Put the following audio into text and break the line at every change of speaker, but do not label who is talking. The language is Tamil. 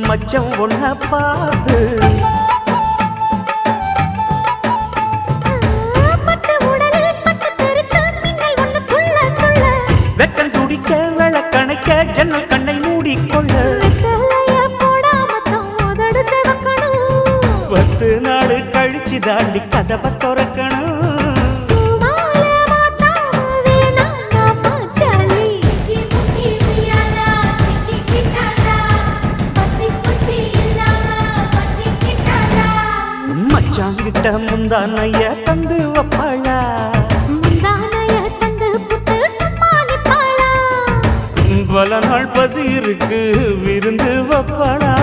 மச்சம் ஒன்ன பார்த்து வெக்கம் துடிக்க விளக்கணைக்க ஜன்னல் கண்ணை மூடிக்கொள்ள 10 நாள் கழிச்சு தாண்டி கதவை திறக்கணும். மச்சாங்கிட்ட முந்தானைய தந்து வப்பாளா, பல நாள் பசி இருக்கு விருந்து வப்பாளா.